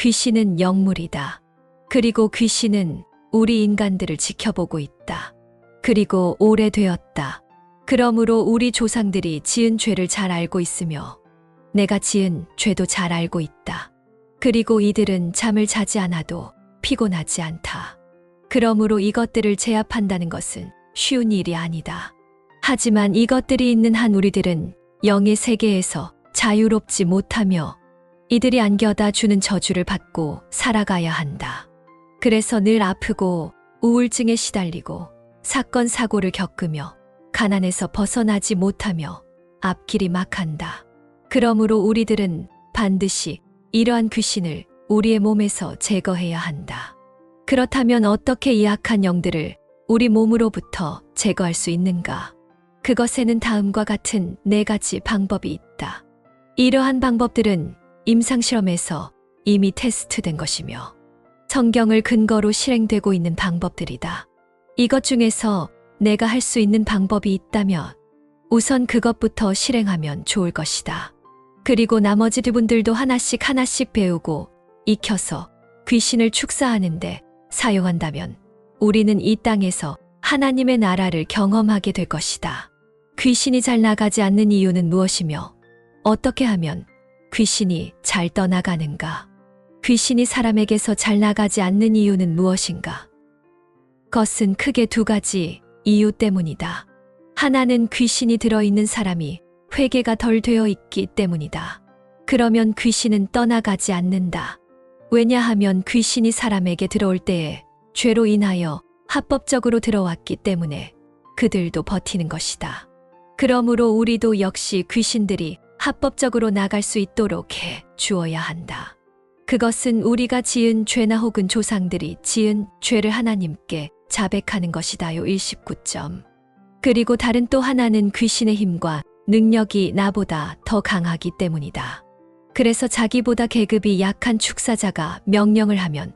귀신은 영물이다. 그리고 귀신은 우리 인간들을 지켜보고 있다. 그리고 오래되었다. 그러므로 우리 조상들이 지은 죄를 잘 알고 있으며 내가 지은 죄도 잘 알고 있다. 그리고 이들은 잠을 자지 않아도 피곤하지 않다. 그러므로 이것들을 제압한다는 것은 쉬운 일이 아니다. 하지만 이것들이 있는 한 우리들은 영의 세계에서 자유롭지 못하며 이들이 안겨다 주는 저주를 받고 살아가야 한다. 그래서 늘 아프고 우울증에 시달리고 사건 사고를 겪으며 가난에서 벗어나지 못하며 앞길이 막한다. 그러므로 우리들은 반드시 이러한 귀신을 우리의 몸에서 제거해야 한다. 그렇다면 어떻게 이 악한 영들을 우리 몸으로부터 제거할 수 있는가? 그것에는 다음과 같은 4가지 방법이 있다. 이러한 방법들은 임상실험에서 이미 테스트된 것이며 성경을 근거로 실행되고 있는 방법들이다. 이것 중에서 내가 할 수 있는 방법이 있다면 우선 그것부터 실행하면 좋을 것이다. 그리고 나머지 분들도 하나씩 배우고 익혀서 귀신을 축사하는데 사용한다면 우리는 이 땅에서 하나님의 나라를 경험하게 될 것이다. 귀신이 잘 나가지 않는 이유는 무엇이며 어떻게 하면 귀신이 잘 떠나가는가? 귀신이 사람에게서 잘 나가지 않는 이유는 무엇인가? 그것은 크게 2가지 이유 때문이다. 하나는 귀신이 들어있는 사람이 회개가 덜 되어 있기 때문이다. 그러면 귀신은 떠나가지 않는다. 왜냐하면 귀신이 사람에게 들어올 때에 죄로 인하여 합법적으로 들어왔기 때문에 그들도 버티는 것이다. 그러므로 우리도 역시 귀신들이 합법적으로 나갈 수 있도록 해 주어야 한다. 그것은 우리가 지은 죄나 혹은 조상들이 지은 죄를 하나님께 자백하는 것이다요. 19점. 그리고 다른 또 하나는 귀신의 힘과 능력이 나보다 더 강하기 때문이다. 그래서 자기보다 계급이 약한 축사자가 명령을 하면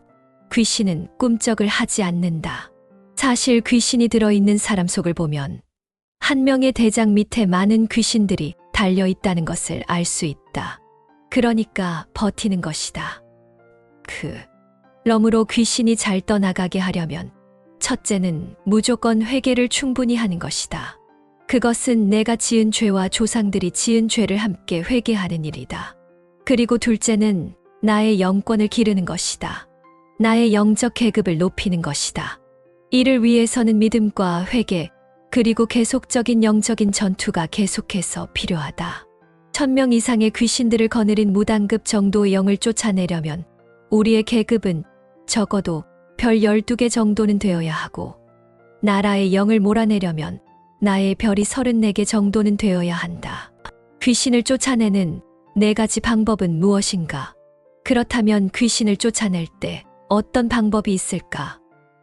귀신은 꿈쩍을 하지 않는다. 사실 귀신이 들어있는 사람 속을 보면 한 명의 대장 밑에 많은 귀신들이 달려있다는 것을 알 수 있다. 그러니까 버티는 것이다. 그러므로 귀신이 잘 떠나가게 하려면 첫째는 무조건 회개를 충분히 하는 것이다. 그것은 내가 지은 죄와 조상들이 지은 죄를 함께 회개하는 일이다. 그리고 둘째는 나의 영권을 기르는 것이다. 나의 영적 계급을 높이는 것이다. 이를 위해서는 믿음과 회개, 그리고 계속적인 영적인 전투가 계속해서 필요하다. 1000명 이상의 귀신들을 거느린 무당급 정도의 영을 쫓아내려면 우리의 계급은 적어도 별 12개 정도는 되어야 하고 나라의 영을 몰아내려면 나의 별이 34개 정도는 되어야 한다. 귀신을 쫓아내는 4가지 방법은 무엇인가? 그렇다면 귀신을 쫓아낼 때 어떤 방법이 있을까?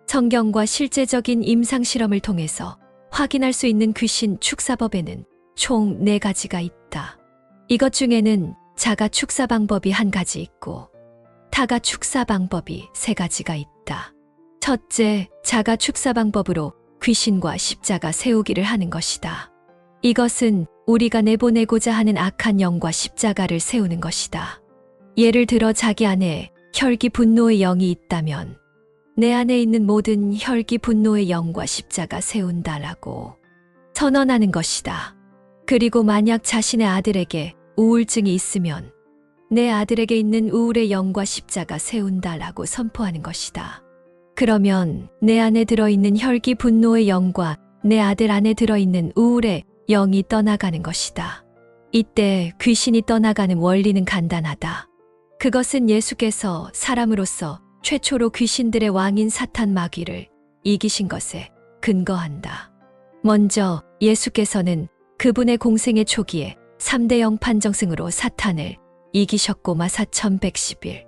성경과 실제적인 임상실험을 통해서 확인할 수 있는 귀신 축사법에는 총 4가지가 있다. 이것 중에는 자가 축사 방법이 1가지 있고 타가 축사 방법이 3가지가 있다. 첫째, 자가 축사 방법으로 귀신과 십자가 세우기를 하는 것이다. 이것은 우리가 내보내고자 하는 악한 영과 십자가를 세우는 것이다. 예를 들어 자기 안에 혈기 분노의 영이 있다면 내 안에 있는 모든 혈기 분노의 영과 십자가 세운다라고 선언하는 것이다. 그리고 만약 자신의 아들에게 우울증이 있으면 내 아들에게 있는 우울의 영과 십자가 세운다라고 선포하는 것이다. 그러면 내 안에 들어있는 혈기 분노의 영과 내 아들 안에 들어있는 우울의 영이 떠나가는 것이다. 이때 귀신이 떠나가는 원리는 간단하다. 그것은 예수께서 사람으로서 최초로 귀신들의 왕인 사탄 마귀를 이기신 것에 근거한다. 먼저 예수께서는 그분의 공생의 초기에 3대 영판정승으로 사탄을 이기셨고 마사 1111.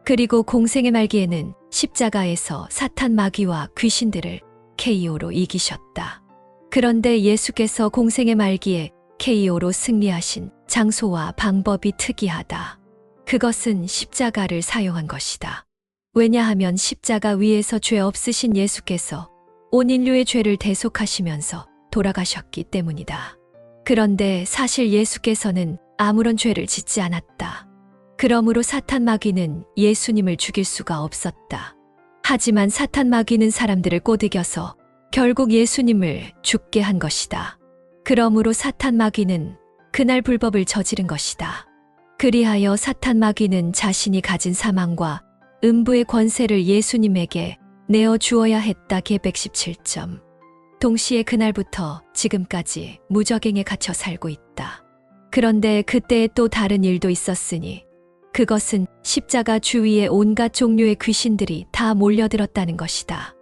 그리고 공생의 말기에는 십자가에서 사탄 마귀와 귀신들을 KO로 이기셨다. 그런데 예수께서 공생의 말기에 KO로 승리하신 장소와 방법이 특이하다. 그것은 십자가를 사용한 것이다. 왜냐하면 십자가 위에서 죄 없으신 예수께서 온 인류의 죄를 대속하시면서 돌아가셨기 때문이다. 그런데 사실 예수께서는 아무런 죄를 짓지 않았다. 그러므로 사탄 마귀는 예수님을 죽일 수가 없었다. 하지만 사탄 마귀는 사람들을 꼬드겨서 결국 예수님을 죽게 한 것이다. 그러므로 사탄 마귀는 그날 불법을 저지른 것이다. 그리하여 사탄 마귀는 자신이 가진 사망과 음부의 권세를 예수님에게 내어 주어야 했다. 개 117점. 동시에 그날부터 지금까지 무적행에 갇혀 살고 있다. 그런데 그때에 또 다른 일도 있었으니 그것은 십자가 주위에 온갖 종류의 귀신들이 다 몰려들었다는 것이다.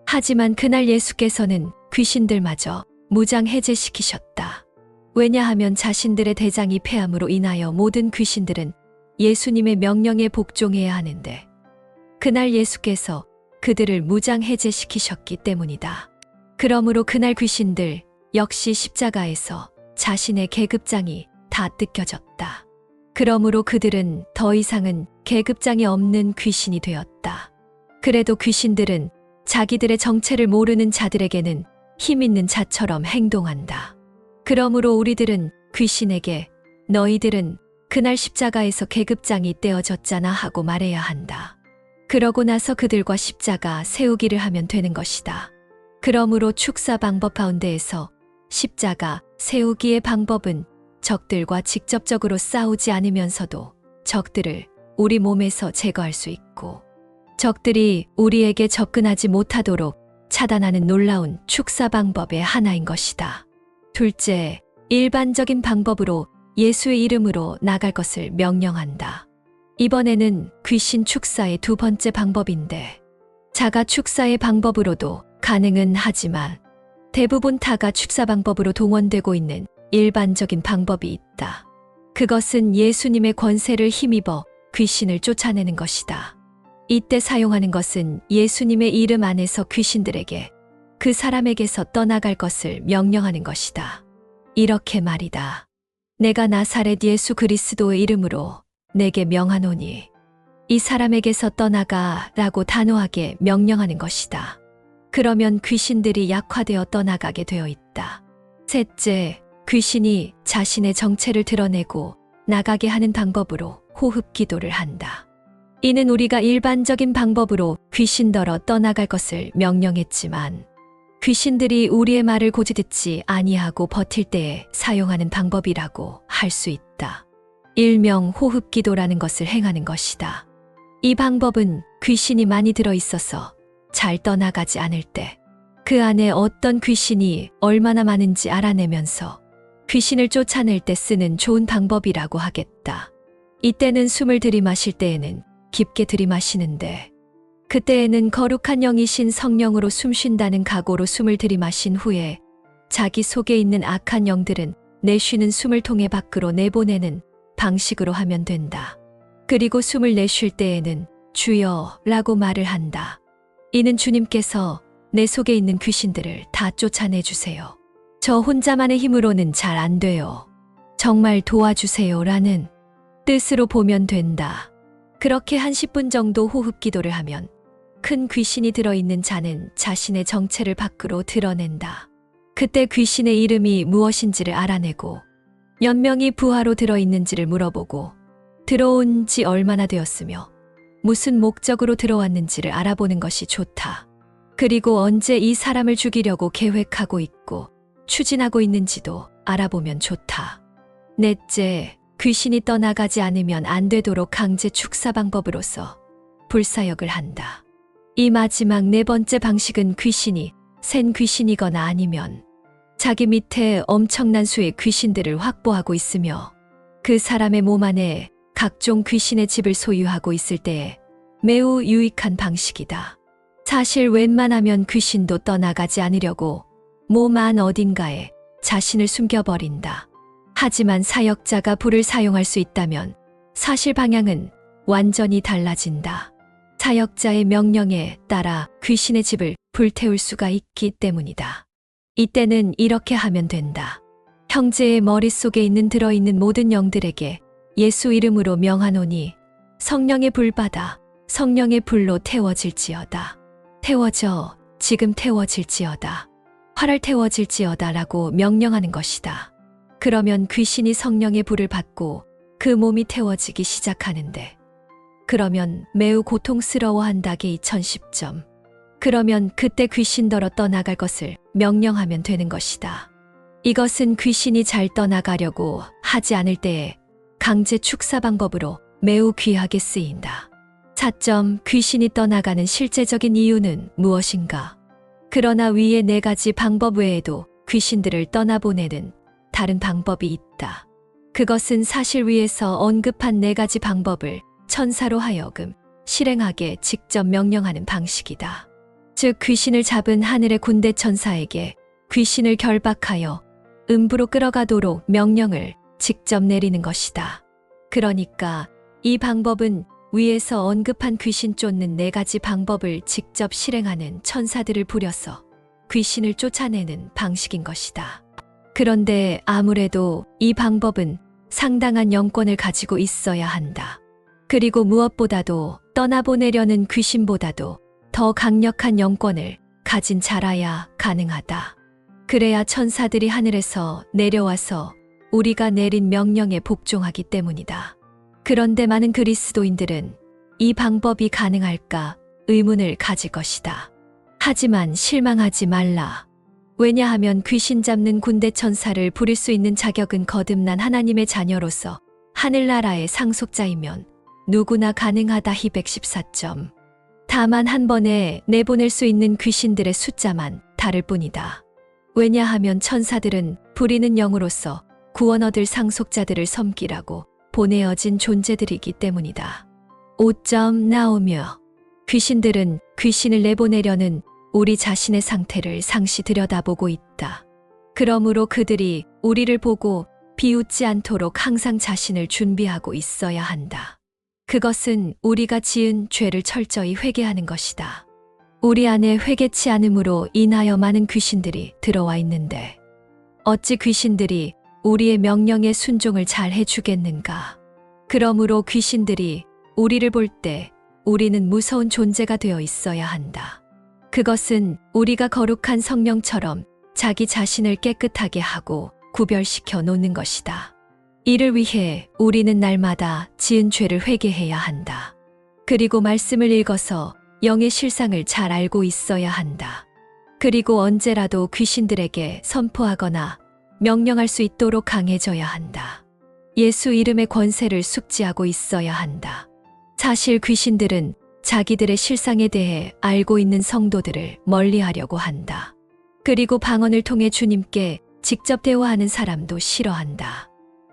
하지만 그날 예수께서는 귀신들마저 무장 해제시키셨다. 왜냐하면 자신들의 대장이 패함으로 인하여 모든 귀신들은 예수님의 명령에 복종해야 하는데 그날 예수께서 그들을 무장 해제시키셨기 때문이다. 그러므로 그날 귀신들 역시 십자가에서 자신의 계급장이 다 뜯겨졌다. 그러므로 그들은 더 이상은 계급장이 없는 귀신이 되었다. 그래도 귀신들은 자기들의 정체를 모르는 자들에게는 힘 있는 자처럼 행동한다. 그러므로 우리들은 귀신에게 너희들은 그날 십자가에서 계급장이 떼어졌잖아 하고 말해야 한다. 그러고 나서 그들과 십자가 세우기를 하면 되는 것이다. 그러므로 축사 방법 가운데에서 십자가 세우기의 방법은 적들과 직접적으로 싸우지 않으면서도 적들을 우리 몸에서 제거할 수 있고 적들이 우리에게 접근하지 못하도록 차단하는 놀라운 축사 방법의 하나인 것이다. 둘째, 일반적인 방법으로 예수의 이름으로 나갈 것을 명령한다. 이번에는 귀신 축사의 두 번째 방법인데 자가 축사의 방법으로도 가능은 하지만 대부분 타가 축사 방법으로 동원되고 있는 일반적인 방법이 있다. 그것은 예수님의 권세를 힘입어 귀신을 쫓아내는 것이다. 이때 사용하는 것은 예수님의 이름 안에서 귀신들에게 그 사람에게서 떠나갈 것을 명령하는 것이다. 이렇게 말이다. 내가 나사렛 예수 그리스도의 이름으로 내게 명하노니 이 사람에게서 떠나가 라고 단호하게 명령하는 것이다. 그러면 귀신들이 약화되어 떠나가게 되어 있다. 셋째, 귀신이 자신의 정체를 드러내고 나가게 하는 방법으로 호흡 기도를 한다. 이는 우리가 일반적인 방법으로 귀신더러 떠나갈 것을 명령했지만 귀신들이 우리의 말을 고지 듣지 아니하고 버틸 때에 사용하는 방법이라고 할 수 있다. 일명 호흡 기도라는 것을 행하는 것이다. 이 방법은 귀신이 많이 들어 있어서 잘 떠나가지 않을 때 그 안에 어떤 귀신이 얼마나 많은지 알아내면서 귀신을 쫓아낼 때 쓰는 좋은 방법이라고 하겠다. 이때는 숨을 들이마실 때에는 깊게 들이마시는데 그때에는 거룩한 영이신 성령으로 숨쉰다는 각오로 숨을 들이마신 후에 자기 속에 있는 악한 영들은 내쉬는 숨을 통해 밖으로 내보내는 방식으로 하면 된다. 그리고 숨을 내쉴 때에는 주여 라고 말을 한다. 이는 주님께서 내 속에 있는 귀신들을 다 쫓아내 주세요. 저 혼자만의 힘으로는 잘 안 돼요. 정말 도와주세요 라는 뜻으로 보면 된다. 그렇게 한 10분 정도 호흡 기도를 하면 큰 귀신이 들어있는 자는 자신의 정체를 밖으로 드러낸다. 그때 귀신의 이름이 무엇인지를 알아내고 몇 명이 부하로 들어있는지를 물어보고 들어온 지 얼마나 되었으며 무슨 목적으로 들어왔는지를 알아보는 것이 좋다. 그리고 언제 이 사람을 죽이려고 계획하고 있고 추진하고 있는지도 알아보면 좋다. 넷째, 귀신이 떠나가지 않으면 안 되도록 강제 축사 방법으로서 불사역을 한다. 이 마지막 네 번째 방식은 귀신이 센 귀신이거나 아니면 자기 밑에 엄청난 수의 귀신들을 확보하고 있으며 그 사람의 몸 안에 각종 귀신의 집을 소유하고 있을 때에 매우 유익한 방식이다. 사실 웬만하면 귀신도 떠나가지 않으려고 몸 안 어딘가에 자신을 숨겨버린다. 하지만 사역자가 불을 사용할 수 있다면 사실 방향은 완전히 달라진다. 사역자의 명령에 따라 귀신의 집을 불태울 수가 있기 때문이다. 이때는 이렇게 하면 된다. 형제의 머릿속에 들어있는 모든 영들에게 예수 이름으로 명하노니 성령의 불 받아 성령의 불로 태워질지어다. 태워져, 지금 태워질지어다. 활활 태워질지어다 라고 명령하는 것이다. 그러면 귀신이 성령의 불을 받고 그 몸이 태워지기 시작하는데 그러면 매우 고통스러워한다게 2010점. 그러면 그때 귀신더러 떠나갈 것을 명령하면 되는 것이다. 이것은 귀신이 잘 떠나가려고 하지 않을 때에 강제 축사 방법으로 매우 귀하게 쓰인다. 4점. 귀신이 떠나가는 실제적인 이유는 무엇인가? 그러나 위의 4가지 방법 외에도 귀신들을 떠나보내는 다른 방법이 있다. 그것은 사실 위에서 언급한 4가지 방법을 천사로 하여금 실행하게 직접 명령하는 방식이다. 즉 귀신을 잡은 하늘의 군대 천사에게 귀신을 결박하여 음부로 끌어가도록 명령을 직접 내리는 것이다. 그러니까 이 방법은 위에서 언급한 귀신 쫓는 4가지 방법을 직접 실행하는 천사들을 부려서 귀신을 쫓아내는 방식인 것이다. 그런데 아무래도 이 방법은 상당한 영권을 가지고 있어야 한다. 그리고 무엇보다도 떠나보내려는 귀신보다도 더 강력한 영권을 가진 자라야 가능하다. 그래야 천사들이 하늘에서 내려와서 우리가 내린 명령에 복종하기 때문이다. 그런데 많은 그리스도인들은 이 방법이 가능할까 의문을 가질 것이다. 하지만 실망하지 말라. 왜냐하면 귀신 잡는 군대 천사를 부릴 수 있는 자격은 거듭난 하나님의 자녀로서 하늘나라의 상속자이면 누구나 가능하다. 히 114점. 다만 한 번에 내보낼 수 있는 귀신들의 숫자만 다를 뿐이다. 왜냐하면 천사들은 부리는 영으로서 구원 얻을 상속자들을 섬기라고 보내어진 존재들이기 때문이다. 5점. 나오며 귀신들은 귀신을 내보내려는 우리 자신의 상태를 상시 들여다보고 있다. 그러므로 그들이 우리를 보고 비웃지 않도록 항상 자신을 준비하고 있어야 한다. 그것은 우리가 지은 죄를 철저히 회개하는 것이다. 우리 안에 회개치 않음으로 인하여 많은 귀신들이 들어와 있는데 어찌 귀신들이 우리의 명령에 순종을 잘 해주겠는가? 그러므로 귀신들이 우리를 볼 때 우리는 무서운 존재가 되어 있어야 한다. 그것은 우리가 거룩한 성령처럼 자기 자신을 깨끗하게 하고 구별시켜 놓는 것이다. 이를 위해 우리는 날마다 지은 죄를 회개해야 한다. 그리고 말씀을 읽어서 영의 실상을 잘 알고 있어야 한다. 그리고 언제라도 귀신들에게 선포하거나 명령할 수 있도록 강해져야 한다. 예수 이름의 권세를 숙지하고 있어야 한다. 사실 귀신들은 자기들의 실상에 대해 알고 있는 성도들을 멀리하려고 한다. 그리고 방언을 통해 주님께 직접 대화하는 사람도 싫어한다.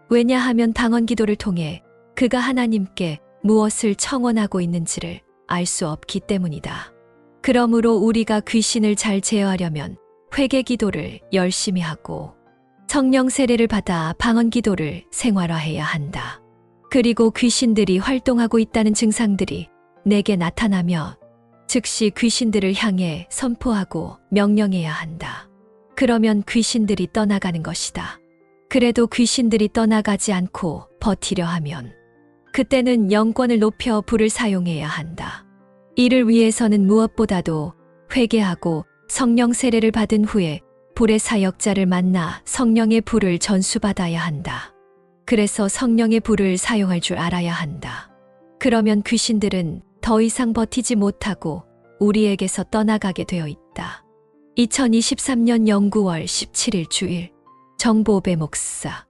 왜냐하면 방언 기도를 통해 그가 하나님께 무엇을 청원하고 있는지를 알 수 없기 때문이다. 그러므로 우리가 귀신을 잘 제어하려면 회개 기도를 열심히 하고 성령 세례를 받아 방언 기도를 생활화해야 한다. 그리고 귀신들이 활동하고 있다는 증상들이 내게 나타나면 즉시 귀신들을 향해 선포하고 명령해야 한다. 그러면 귀신들이 떠나가는 것이다. 그래도 귀신들이 떠나가지 않고 버티려 하면 그때는 영권을 높여 불을 사용해야 한다. 이를 위해서는 무엇보다도 회개하고 성령 세례를 받은 후에 불의 사역자를 만나 성령의 불을 전수받아야 한다. 그래서 성령의 불을 사용할 줄 알아야 한다. 그러면 귀신들은 더 이상 버티지 못하고 우리에게서 떠나가게 되어 있다. 2023년 영구월 17일 주일 정보배 목사